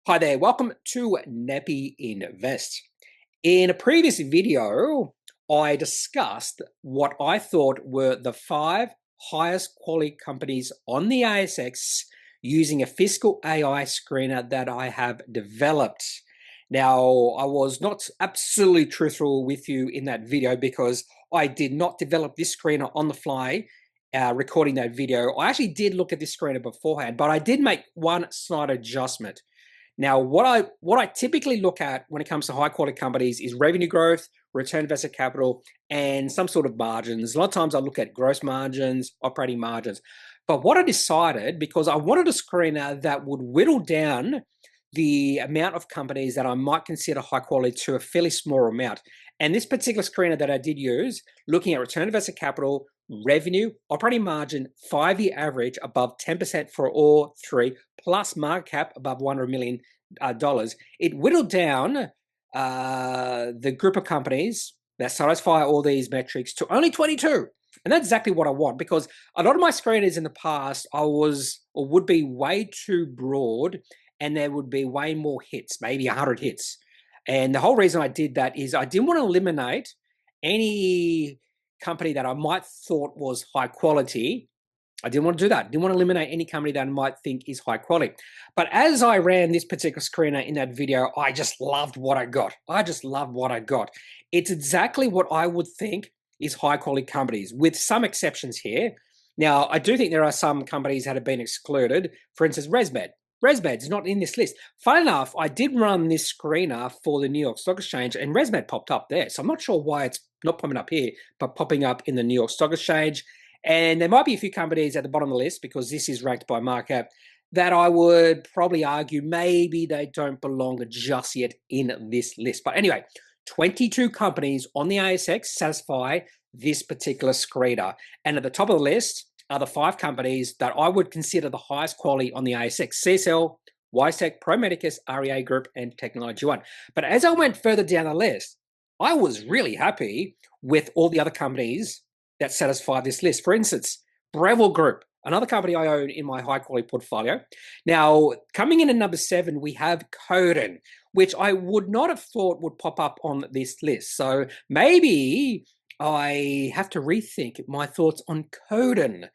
Hi there, welcome to Kneppy Invest. In a previous video, I discussed what I thought were the 5 highest quality companies on the ASX using a fiscal AI screener that I have developed. Now, I was not absolutely truthful with you in that video because I did not develop this screener on the fly. Recording that video, I actually did look at this screener beforehand, but I did make one slight adjustment. Now, what I typically look at when it comes to high quality companies is revenue growth, return on invested capital, and some sort of margins. A lot of times I look at gross margins, operating margins. But what I decided, because I wanted a screener that would whittle down the amount of companies that I might consider high quality to a fairly small amount. And this particular screener that I did use, looking at return on invested capital, revenue, operating margin, 5-year average above 10% for all three, plus market cap above $100 million, it whittled down the group of companies that satisfy all these metrics to only 22. And that's exactly what I want, because a lot of my screeners in the past, I was or would be way too broad, and there would be way more hits, maybe 100 hits. And the whole reason I did that is I didn't want to eliminate any company that I might thought was high quality. I didn't want to do that. I didn't want to eliminate any company that I might think is high quality. But as I ran this particular screener in that video, I just loved what I got. I just loved what I got. It's exactly what I would think is high quality companies, with some exceptions here. Now, I do think there are some companies that have been excluded. For instance, ResMed. ResMed is not in this list. Fun enough, I did run this screener for the New York Stock Exchange, and ResMed popped up there. So I'm not sure why it's not popping up here, but popping up in the New York Stock Exchange. And there might be a few companies at the bottom of the list, because this is ranked by market cap, that I would probably argue maybe they don't belong just yet in this list. But anyway, 22 companies on the ASX satisfy this particular screener. And at the top of the list are the 5 companies that I would consider the highest quality on the ASX: CSL, WiseTech, Pro Medicus, REA Group, and Technology One. But as I went further down the list, I was really happy with all the other companies that satisfy this list. For instance, Breville Group, another company I own in my high quality portfolio. Now, coming in at number 7, we have Codan, which I would not have thought would pop up on this list. So maybe I have to rethink my thoughts on Codan.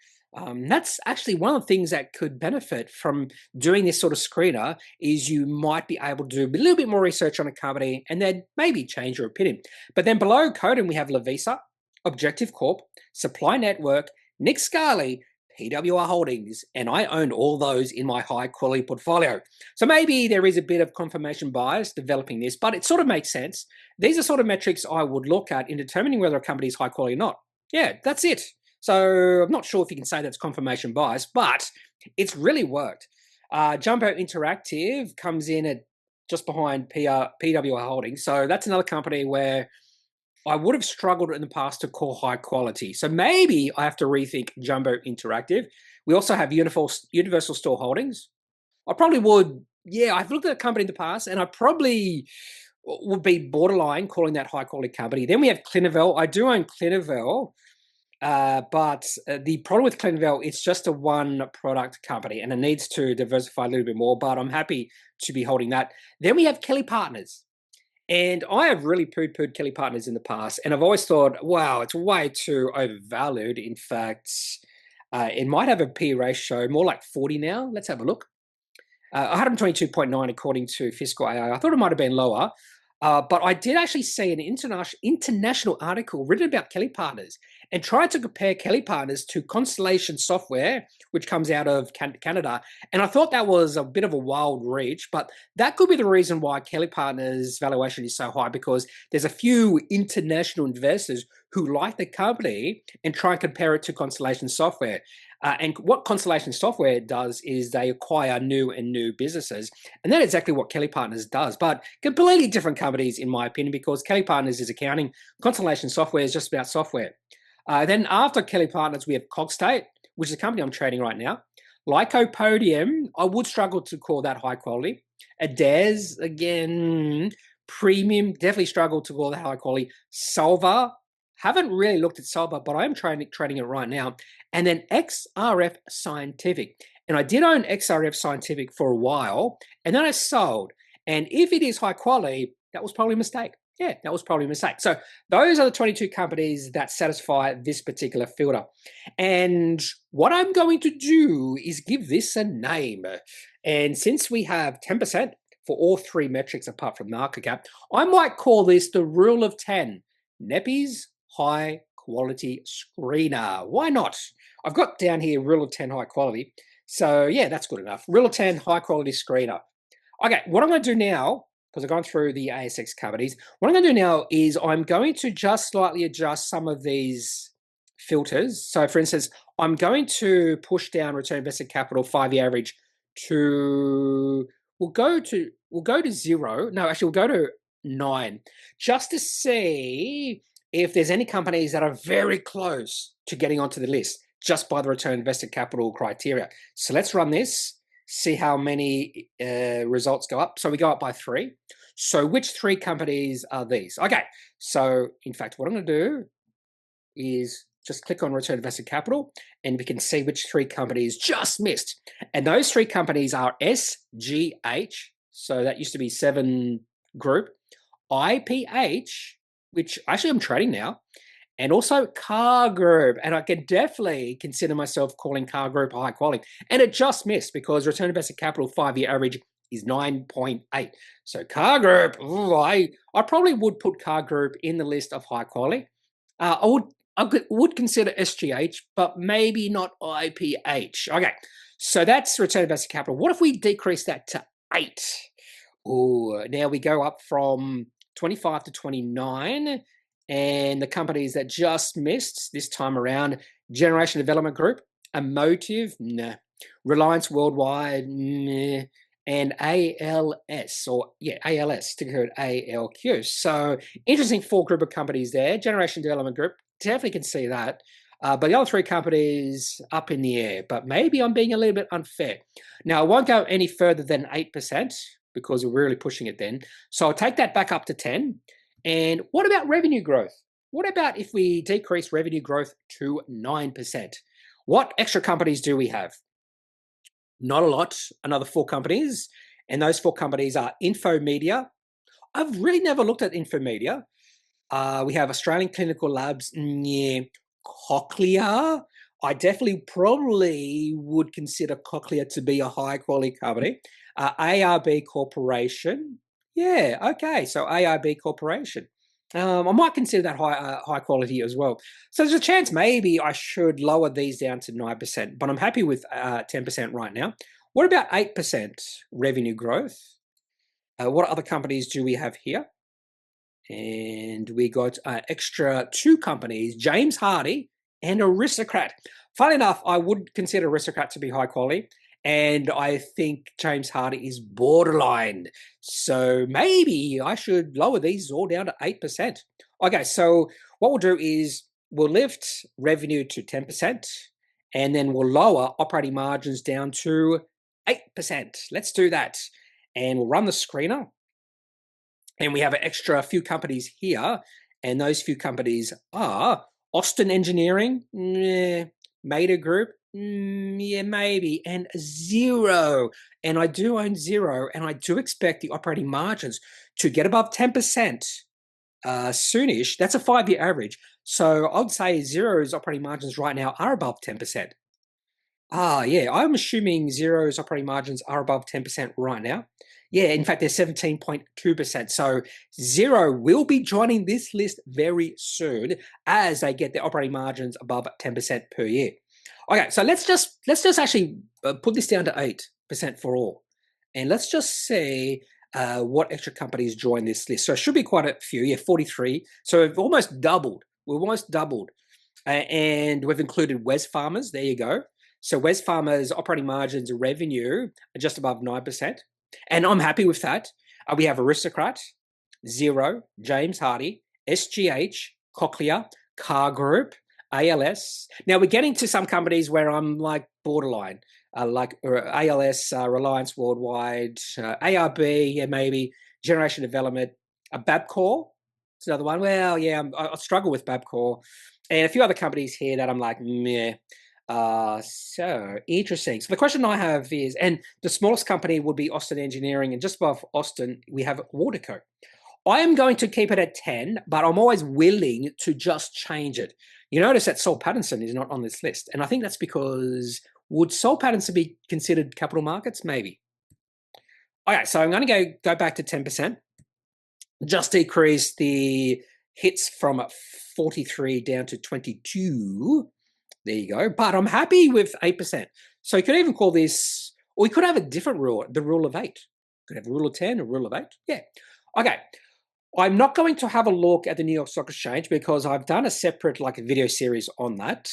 That's actually one of the things that could benefit from doing this sort of screener, is you might be able to do a little bit more research on a company and then maybe change your opinion. But then below Codan, we have Lavisa, Objective Corp, Supply Network, Nick Scali, PWR Holdings, and I own all those in my high quality portfolio. So maybe there is a bit of confirmation bias developing this, but it sort of makes sense. These are sort of metrics I would look at in determining whether a company is high quality or not. Yeah, that's it. So I'm not sure if you can say that's confirmation bias, but it's really worked. Jumbo Interactive comes in at just behind PWR Holdings. So that's another company where I would have struggled in the past to call high quality. So maybe I have to rethink Jumbo Interactive. We also have Universal Store Holdings. I probably would, yeah, I've looked at a company in the past, and I probably would be borderline calling that high quality company. Then we have Clinuvel. I do own Clinuvel, but the problem with Clinuvel, it's just a one product company, and it needs to diversify a little bit more, but I'm happy to be holding that. Then we have Kelly Partners. And I have really poo-pooed Kelly Partners in the past, and I've always thought, wow, it's way too overvalued. In fact, it might have a P ratio more like 40 now. Let's have a look. 122.9 according to Fiscal AI. I thought it might have been lower, but I did actually see an international article written about Kelly Partners and tried to compare Kelly Partners to Constellation Software, which comes out of Canada. And I thought that was a bit of a wild reach, but that could be the reason why Kelly Partners' valuation is so high, because there's a few international investors who like the company and try and compare it to Constellation Software. And what Constellation Software does is they acquire new businesses. And that's exactly what Kelly Partners does. But completely different companies, in my opinion, because Kelly Partners is accounting. Constellation Software is just about software. Then after Kelly Partners, we have Cogstate, which is a company I'm trading right now. Lycopodium, I would struggle to call that high quality. Adairs, again, premium, definitely struggle to call that high quality. Solva, haven't really looked at Solva, but I am trading it right now. And then XRF Scientific. and I did own XRF Scientific for a while, and then I sold. And if it is high quality, that was probably a mistake. Yeah, that was probably a mistake. So those are the 22 companies that satisfy this particular filter. And what I'm going to do is give this a name. And since we have 10% for all three metrics apart from market cap, I might call this the rule of 10, Kneppy's high quality screener. Why not? I've got down here rule of 10 high quality. So yeah, that's good enough. Rule of 10 high quality screener. Okay, what I'm going to do now, because I've gone through the ASX companies, what I'm going to do now is I'm going to just slightly adjust some of these filters. So for instance, I'm going to push down return invested capital 5-year average to, we'll go to 0. No, actually we'll go to 9, just to see if there's any companies that are very close to getting onto the list just by the return invested capital criteria. So let's run this, see how many results go up. So we go up by 3. So which 3 companies are these? Okay, so in fact, what I'm going to do is just click on return invested capital, and we can see which 3 companies just missed. And those 3 companies are SGH, so that used to be 7 Group, IPH, which actually I'm trading now, and also Car Group. And I can definitely consider myself calling Car Group high quality. And it just missed because return invested capital 5-year average is 9.8. So Car Group, ooh, I probably would put Car Group in the list of high quality. I would consider SGH, but maybe not IPH. Okay, so that's return invested capital. What if we decrease that to 8? Oh, now we go up from 25 to 29. And the companies that just missed this time around, Generation Development Group, Emotive, nah. Reliance Worldwide, nah. And ALS, ticker ALQ. So interesting 4 group of companies there. Generation Development Group, definitely can see that. But the other 3 companies up in the air. But maybe I'm being a little bit unfair. Now, I won't go any further than 8% because we're really pushing it then. So I'll take that back up to 10. And what about revenue growth? What about if we decrease revenue growth to 9%? What extra companies do we have? Not a lot, another 4 companies. And those 4 companies are Infomedia. I've really never looked at Infomedia. We have Australian Clinical Labs, yeah. Cochlear. I definitely probably would consider Cochlear to be a high quality company. ARB Corporation. Yeah, okay, so ARB Corporation. I might consider that high quality as well. So there's a chance maybe I should lower these down to 9%, but I'm happy with 10% right now. What about 8% revenue growth? What other companies do we have here? And we got extra 2 companies, James Hardie and Aristocrat. Funny enough, I would consider Aristocrat to be high quality, and I think James Hardie is borderline. So maybe I should lower these all down to 8%. Okay, so what we'll do is we'll lift revenue to 10%, and then we'll lower operating margins down to 8%. Let's do that. And we'll run the screener. And we have an extra few companies here, and those few companies are Austin Engineering, Mader Group, yeah, maybe, and Xero. And I do own Xero, and I do expect the operating margins to get above 10% soonish. That's a 5-year average. So I would say Xero's operating margins right now are above 10%. Yeah, I'm assuming Xero's operating margins are above 10% right now. Yeah, in fact, they're 17.2%. So Xero will be joining this list very soon as they get their operating margins above 10% per year. Okay, so let's just actually put this down to 8% for all. And let's just see what extra companies join this list. So it should be quite a few. Yeah, 43. So we've almost doubled. We've almost doubled. And we've included Wesfarmers. There you go. So Wesfarmers' operating margins and revenue are just above 9%. And I'm happy with that. We have Aristocrat, Xero, James Hardie, SGH, Cochlear, Car Group, ALS. Now we're getting to some companies where I'm like borderline, like ALS, Reliance Worldwide, ARB, yeah, maybe, Generation Development, Babcock. It's another one. Well, yeah, I struggle with Babcock. And a few other companies here that I'm like, meh. So interesting. So the question I have is, and the smallest company would be Austin Engineering, and just above Austin, we have Waterco. I am going to keep it at 10, but I'm always willing to just change it. You notice that Saul Pattinson is not on this list, and I think that's because would Saul Pattinson be considered capital markets? Maybe. Okay, so I'm going to go back to 10%, just decrease the hits from 43 down to 22. There you go. But I'm happy with 8%. So you could even call this, or we could have a different rule, the rule of 8. Could have a rule of 10, a rule of 8. Yeah. Okay. I'm not going to have a look at the New York Stock Exchange because I've done a separate video series on that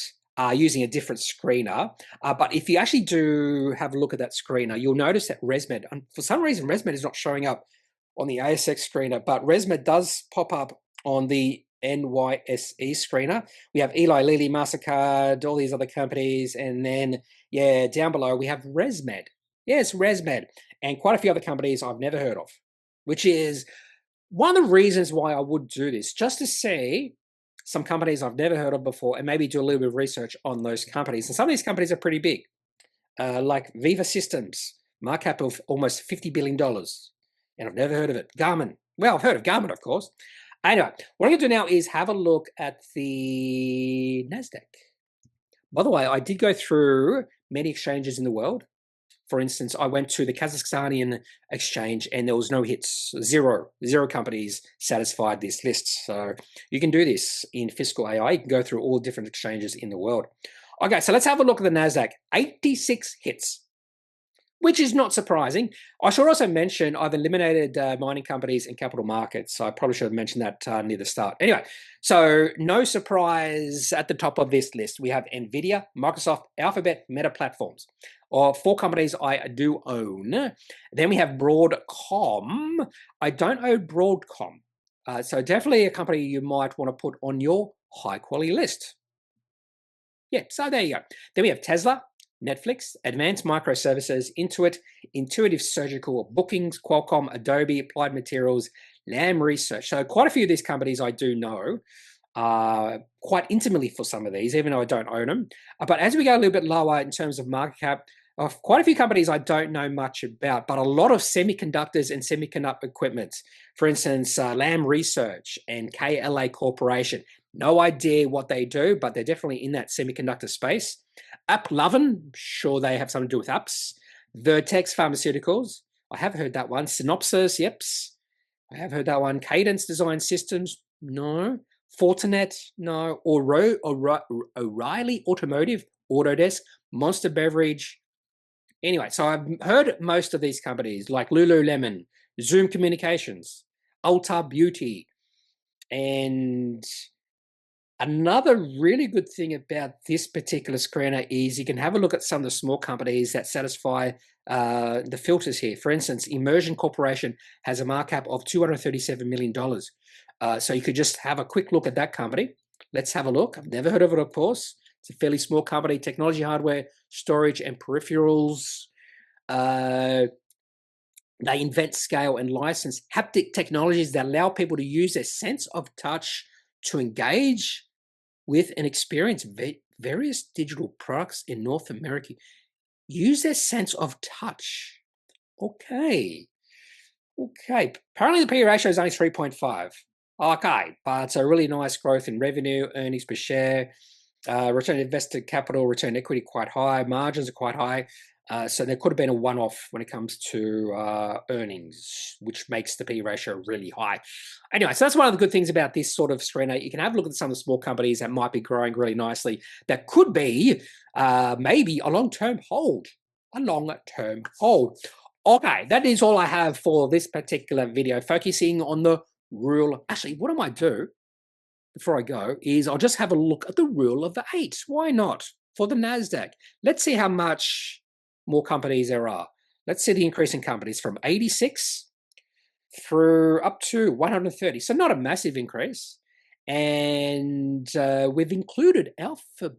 using a different screener. But if you actually do have a look at that screener, you'll notice that ResMed, and for some reason, ResMed is not showing up on the ASX screener, but ResMed does pop up on the NYSE screener. We have Eli Lilly, MasterCard, all these other companies. And then, yeah, down below, we have ResMed. Yes, ResMed. And quite a few other companies I've never heard of, which is one of the reasons why I would do this, just to see some companies I've never heard of before and maybe do a little bit of research on those companies. And some of these companies are pretty big, like Viva Systems, market cap of almost $50 billion. And I've never heard of it. Garmin. Well, I've heard of Garmin, of course. Anyway, what I'm going to do now is have a look at the NASDAQ. By the way, I did go through many exchanges in the world. For instance, I went to the Kazakhstanian exchange and there was no hits, zero companies satisfied this list. So you can do this in Fiscal AI. You can go through all different exchanges in the world. Okay, so let's have a look at the NASDAQ. 86 hits, which is not surprising. I should also mention I've eliminated mining companies and capital markets. So I probably should have mentioned that near the start. Anyway, so no surprise at the top of this list. We have NVIDIA, Microsoft, Alphabet, Meta Platforms. Or 4 companies I do own. Then we have Broadcom. I don't own Broadcom. So definitely a company you might want to put on your high quality list. Yeah, so there you go. Then we have Tesla, Netflix, Advanced Microservices, Intuit, Intuitive Surgical, Bookings, Qualcomm, Adobe, Applied Materials, Lam Research. So quite a few of these companies I do know quite intimately for some of these, even though I don't own them. But as we go a little bit lower in terms of market cap, quite a few companies I don't know much about, but a lot of semiconductors and semiconductor equipment. For instance, Lam Research and KLA Corporation. No idea what they do, but they're definitely in that semiconductor space. AppLovin, sure they have something to do with apps. Vertex Pharmaceuticals, I have heard that one. Synopsys, yeps, I have heard that one. Cadence Design Systems, no. Fortinet, no. O'Reilly Automotive, Autodesk, Monster Beverage. Anyway, so I've heard most of these companies like Lululemon, Zoom Communications, Ulta Beauty, and another really good thing about this particular screener is you can have a look at some of the small companies that satisfy the filters here. For instance, Immersion Corporation has a market cap of $237 million. So you could just have a quick look at that company. Let's have a look. I've never heard of it, of course. It's a fairly small company, technology, hardware, storage, and peripherals. They invent, scale, and license haptic technologies that allow people to use their sense of touch to engage with and experience various digital products in North America. Use their sense of touch. Okay. Apparently the P/E ratio is only 3.5. Okay, but it's a really nice growth in revenue, earnings per share, return on invested capital, return on equity quite high, margins are quite high. So there could have been a one-off when it comes to earnings, which makes the P/E ratio really high. Anyway, so that's one of the good things about this sort of screener. You can have a look at some of the small companies that might be growing really nicely. That could be maybe a long-term hold. Okay, that is all I have for this particular video, focusing on the rule. Actually, what I might do before I go is I'll just have a look at the rule of the 8. Why not? For the NASDAQ. Let's see how much more companies there are. Let's see the increase in companies from 86 through up to 130. So not a massive increase. And we've included Apple.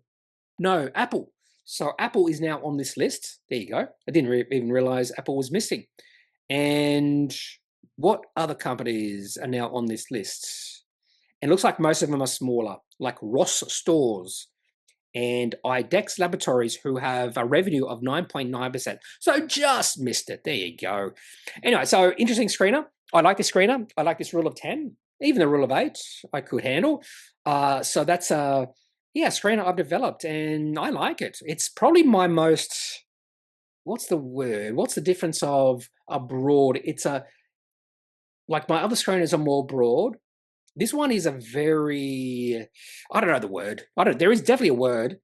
So Apple is now on this list. There you go. I didn't even realize Apple was missing. And what other companies are now on this list? And it looks like most of them are smaller, like Ross Stores and IDEX Laboratories, who have a revenue of 9.9%. So just missed it. There you go. Anyway, so interesting screener. I like this screener. I like this rule of 10. Even the rule of 8 I could handle. So that's a screener I've developed, and I like it. It's probably my most, what's the word? What's the difference of a broad? It's like my other screeners are more broad. This one is a very, I don't know the word. There is definitely a word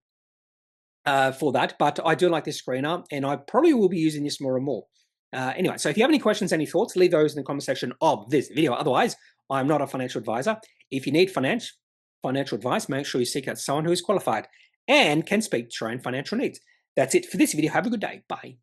for that, but I do like this screener, and I probably will be using this more and more. Anyway, so if you have any questions, any thoughts, leave those in the comment section of this video. Otherwise, I'm not a financial advisor. If you need financial advice, make sure you seek out someone who is qualified and can speak to your own financial needs. That's it for this video. Have a good day. Bye.